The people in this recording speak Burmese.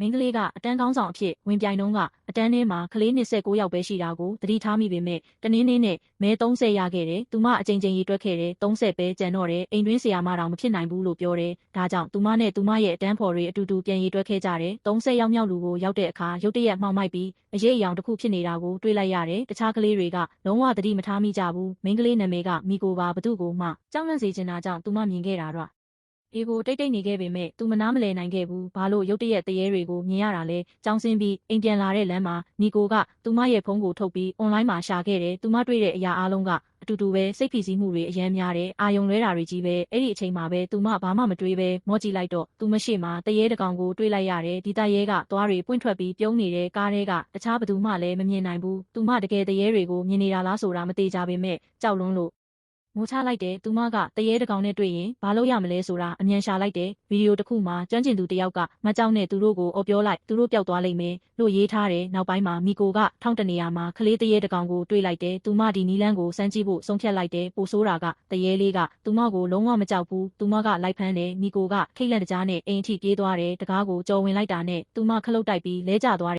မိန်းကလေးကအတန်းကောင်းဆောင်အဖြစ်ဝင်ပြိုင်နှုန်းကအတန်းထဲမှာကလေး29ယောက်ပဲရှိတာကိုသတိထားမိပေမဲ့တနင်းနေ့နဲ့မဲ30ရခဲ့တယ်သူမအကြိမ်ကြိမ်ရေတွက်ခဲ့တယ်30ပဲကျန်တော့တယ်အိမ်တွင်းဆရာမတောင်မဖြစ်နိုင်ဘူးလို့ပြောတယ်ဒါကြောင့်သူမနဲ့သူမရဲ့အတန်းဖော်တွေအတူတူပြန်ရေတွက်ခဲ့ကြတယ်30ယောက်မြောက်လူကိုရောက်တဲ့အခါရုတ်တရက်မှောင်မိုက်ပြီးအရေးအယောင်တစ်ခုဖြစ်နေတာကိုတွေ့လိုက်ရတယ်တခြားကလေးတွေကလုံးဝသတိမထားမိကြဘူးမိန်းကလေးနာမည်ကမီကိုပါဘသူ့ကိုမှကြောက်လန့်စေချင်တာကြောင့်သူမမြင်ခဲ့တာတော့အေကိုတိတ်တိတ်နေခဲ့ပေမဲ့သူမနားမလည်နိုင်ခဲ့ဘူးဘာလို့ရုတ်တရက်တရေတွေကိုမြင်ရတာလဲကြောင်းစင်းပြီးအိမ်ပြန်လာတဲ့လမ်းမှာနီကိုကသူမရဲ့ဖုန်းကိုထုတ်ပြီးအွန်လိုင်းမှာရှာခဲ့တယ်သူမတွေ့တဲ့အရာအလုံးကအတူတူပဲစိတ်ဖိစီးမှုတွေအများများတယ်အာယုံလွဲတာတွေကြီးပဲအဲ့ဒီအချိန်မှာပဲသူမဘာမှမတွေးပဲမော့ကြည့်လိုက်တော့သူမရှိမှတရေတကောင်ကိုတွေးလိုက်ရတယ်ဒီတရေကသွားတွေပွင့်ထွက်ပြီးပြုံးနေတဲ့ကားထဲကတခြားဘသူမှလည်းမမြင်နိုင်ဘူးသူမတကယ်တရေတွေကိုမြင်နေတာလားဆိုတာမသေးကြပေမဲ့ကြောက်လွန်းလို့ငိုချလိုက်တယ်သူမကတရေတကောင်နဲ့တွေ့ရင်ဘာလို့ရမလဲဆိုတာအမြန်ရှာလိုက်တယ်ဗီဒီယိုတစ်ခုမှာကျွမ်းကျင်သူတယောက်ကမကြောက်နဲ့သူတို့ကိုအော်ပြောလိုက်သူတို့ပျောက်သွားလိမ့်မယ်လို့ရေးထားတယ်နောက်ပိုင်းမှာမီကိုကထောင်းတနေရာမှာကလေးတရေတကောင်ကိုတွေ့လိုက်တယ်သူမဒီနီလန်းကိုစမ်းကြည့်ဖို့ဆုံးဖြတ်လိုက်တယ်ပိုဆိုးတာကတရေလေးကသူမကိုလုံးဝမကြောက်ဘူးသူမကလိုက်ဖမ်းတယ်မီကိုကခိတ်လန့်တကြားနဲ့အိမ်အထိပြေးသွားတယ်တကားကိုကြော်ဝင်လိုက်တာနဲ့သူမခလုတ်တိုက်ပြီးလဲကျသွား